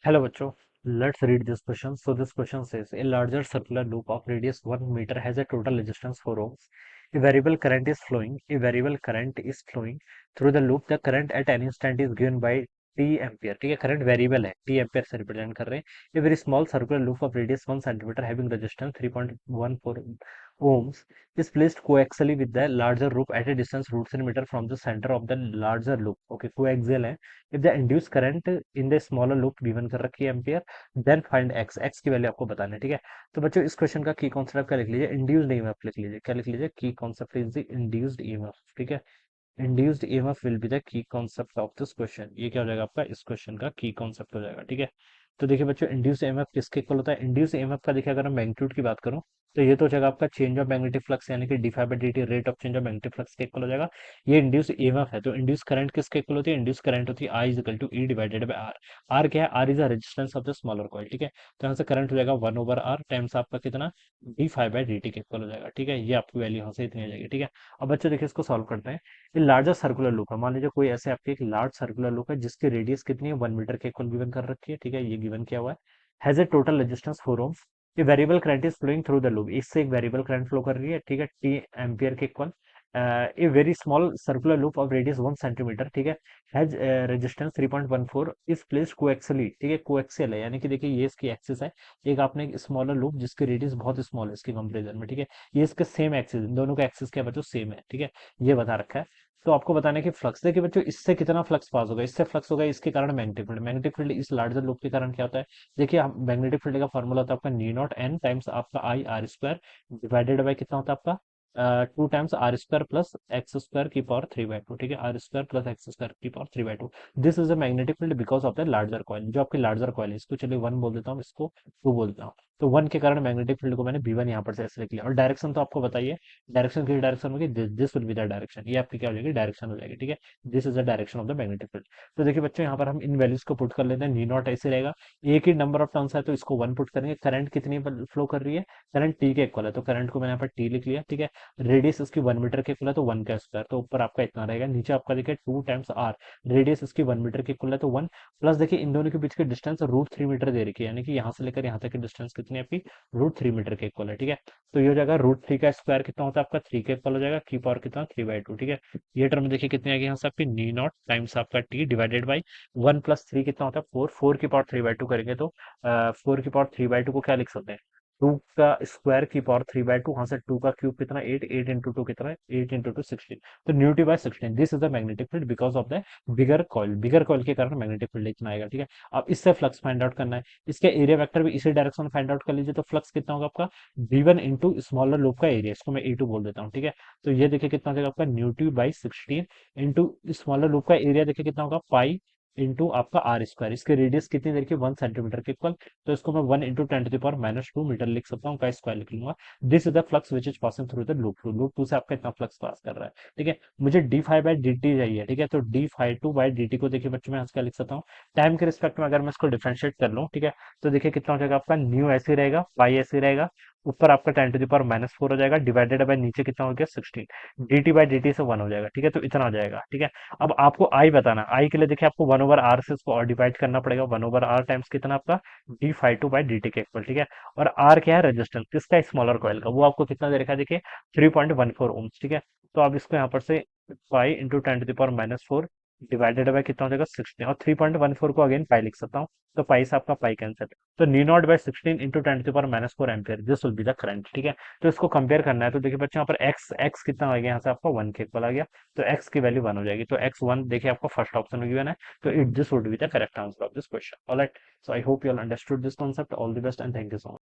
Hello, bachcho. Let's read this question. So this question says a larger circular loop of radius 1 meter has a total resistance 4 ohms. A variable current is flowing. A variable current is flowing through the loop. The current at an instant is given by t ampere. ठीक है, current variable है, T ampere से represent कर रहे हैं. A very small circular loop of radius 1 centimetre having resistance 3.14 ohms is placed coaxially with the larger loop at a distance root centimeter from the center of the larger loop. Okay, coaxial है. If the induced current in the smaller loop given कर रखी है ampere, then find X. X की value आपको बताना है. ठीक है, तो बच्चों इस क्वेश्चन का की कॉन्सेप्ट क्या लिख लीजिए, इंड्यूस्ड ईएमएफ लिख लीजिए. क्या लिख लीजिए, की concept is the induced EMF. ठीक है, induced EMF will be the key concept of this question. ये क्या हो जाएगा आपका, इस क्वेश्चन का की कॉन्सेप्ट हो जाएगा. ठीक है, तो देखिए बच्चों, इंड्यूस्ड ईएमएफ किसके इक्वल होता है. इंड्यूस्ड ईएमएफ का देखिए, अगर मैं मैग्नीट्यूड की बात करूं तो ये तो हो जाएगा आपका चेंज ऑफ मैग्नेटिक फ्लक्स, यानी कि D phi by D T, rate of change of magnetic flux के इक्वल हो जाएगा. ये इंड्यूस्ड ईएमएफ है. तो इंड्यूस करंट किसके इक्वल होती है, इंड्यूस करंट होती है I is equal to E divided by R. R क्या है, R is a resistance of the smaller coil. ठीक है, तो यहाँ से करंट हो जाएगा 1/r टाइम्स आपका कितना, D phi by D T के इक्वल हो जाएगा. ठीक है, ये आपकी वैल्यू यहाँ से इतनी हो जाएगी. ठीक है, अब बच्चों देखिए इसको सॉल्व करते हैं. ये लार्जर सर्कुलर लूप है. मान लीजिए कोई ऐसे आपकी एक लार्ज सर्कुलर लूप है जिसकी रेडियस कितनी है, 1 मीटर के इक्वल गिवन कर रखी है. ठीक है, ये गिवन किया हुआ है. Has a total resistance 4 ohms. ये variable current is flowing through the loop. इससे एक वेरिएबल करंट फ्लो कर रही है. ठीक है, टी एम्पियर के equal. A very small circular loop of radius 1 centimetre. ठीक है, हैज रेजिस्टेंस 3.14 इज प्लेस्ड कोएक्सियली. ठीक है, कोएक्सियल है, यानी कि देखिए ये इसकी एक्सिस है. एक आपने एक स्मॉलर लूप जिसकी रेडियस बहुत स्मॉल है इसके कंपेरिजन में. ठीक है, ये इसके सेम एक्सिस, दोनों का एक्सिस क्या बच्चों सेम है. ठीक है, ये बता रखा है. तो आपको बताना है कि फ्लक्स. देखिए बच्चों, इससे कितना फ्लक्स पास होगा, इससे फ्लक्स होगा, इसके कारण मैग्नेटिक फील्ड. मैग्नेटिक फील्ड इस लार्जर लूप के कारण क्या होता है. देखिए, मैग्नेटिक फील्ड का फॉर्मूला होता है आपका नी नॉट एन टाइम्स आपका I R square divided by कितना होता है आपका, 2 times r square plus X square की पावर 3/2. ठीक है, R square plus X square की power 3/2. This is a magnetic field because of the larger coil. जो आपकी लार्जर कॉइल है, इसको चलिए 1 बोल देता हूँ, इसको 2 बोल देता हूँ. तो 1 के कारण मैग्नेटिक फील्ड को मैंने V1 यहाँ पर से ऐसे लिख लिया. और डायरेक्शन तो आपको बताइए, डायरेक्शन किस डायरेक्शन में, this will be the direction. ये आपकी क्या हो जाएगी, डायरेक्शन हो जाएगी. ठीक है, this is the direction of the magnetic field. तो देखिए बच्चों, यहाँ पर हम इन वैल्यूज को पुट कर लेते हैं. नी नॉट ऐसे रहेगा, एक ही नंबर ऑफ टर्न्स है तो इसको 1 पुट करेंगे. करंट कितनी फ्लो कर रही है, करंट टी के इक्वल है, तो करंट को मैंने यहाँ पर टी लिख लिया. ठीक है, रेडियस इसकी 1 मीटर के इक्वल है तो 1 का स्क्वायर, तो ऊपर आपका इतना रहेगा. नीचे आपका देखिए 2 टाइम्स r, रेडियस इसकी 1 मीटर के इक्वल है तो 1, प्लस देखिए इन दोनों के बीच की डिस्टेंस √3 मीटर दे रखी है, यानी कि यहाँ से लेकर यहाँ तक की डिस्टेंस कितनी है आपकी, √3 मीटर के इक्वल है. ठीक है, तो ये हो जाएगा √3 का स्क्वायर कितना होता है आपका, 3 के इक्वल हो जाएगा, की पावर कितना 3/2. ठीक है, ये टर्म देखिए कितनी आएगी यहाँ से आपकी, नी नॉट टाइम्स आपका टी डिवाइडेड बाई 1 प्लस 3 कितना होता है 4, 4 की पावर 3/2 करेंगे तो 4 की पावर 3/2 को क्या लिख सकते हैं, 2 का स्क्वायर की पावर 3/2. वहां से 2 का क्यूब कितना 8, 8 इंटू 2 कितना है, 8 इंटू 2 16. तो न्यूटी by 16, this is the magnetic field because of the bigger coil. Bigger coil के कारण मैग्नेटिक फील्ड इतना आएगा. ठीक है, अब इससे फ्लक्स फाइंड आउट करना है. इसके एरिया वेक्टर भी इसी डायरेक्शन में फाइंड आउट कर लीजिए. तो फ्लक्स कितना होगा आपका, V1 इंटू स्मॉलर लूप का एरिया, इसको मैं E2 बोल देता हूँ. ठीक है, तो ये देखिए कितना हो जाएगा आपका, न्यूटी बाई 16 इंटू स्मॉलर लूप का एरिया देखिए कितना होगा, पाई इंटू आपका आर स्क्वायर. इसकी रेडियस कितनी देखिए 1 सेंटीमीटर के इक्वल, तो इसको मैं 1 इंटू 10⁻² मीटर लिख सकता हूँ, का स्क्वायर लिख लूंगा. This is the flux which is passing through the loop 2. Loop 2 से आपका इतना फ्लक्स पास कर रहा है. ठीक है, मुझे D five by D T चाहिए. ठीक है, तो D five two by D T को देखिए बच्चों, मैं यहाँ से क्या लिख सकता हूँ, टाइम के रिस्पेक्ट में अगर मैं इसको डिफरेंशिएट कर लूँ. ठीक है, तो देखिए कितना हो जाएगा आपका, न्यू ऐसे रहेगा, पाई ऐसे रहेगा, ऊपर आपका 10⁻⁻4 हो जाएगा, डिवाइडेड बाय नीचे कितना हो गया 16, डी बाई डी से 1 हो जाएगा. ठीक है, तो इतना हो जाएगा. ठीक है, अब आपको आई बताना. आई के लिए देखिए आपको 1/r से इसको और डिवाइड करना पड़ेगा. 1/r टाइम्स कितना आपका, d∅2/dt के इक्वल. ठीक है, और r क्या है, रेजिस्टेंस किसका, स्मॉलर कॉइल का. वो आपको कितना दे रखा है देखिए, 3.14 ओम्स. ठीक है, तो आप इसको यहाँ पर से पाई इंटू 10⁻⁻4 डिवाइडेड बाय कितना हो जाएगा 16, और 3.14 को अगेन पाई लिख सकता हूँ, तो पाई से आपका पाई कैंसिल. तो नी nought by 16 into 10⁻⁻4 ampere, this will be the current. ठीक है, तो इसको कंपेयर करना है. तो देखिए बच्चों, यहाँ पर एक्स एक्स कितना आ गया, यहाँ से आपका 1 के इक्वल आ गया, तो x की वैल्यू 1 हो जाएगी. तो x1 देखिए आपका फर्स्ट ऑप्शन में गिवन है, तो it this would be the correct answer of this question. Alright, so I hope you all understood this concept. All the best and thank you so much.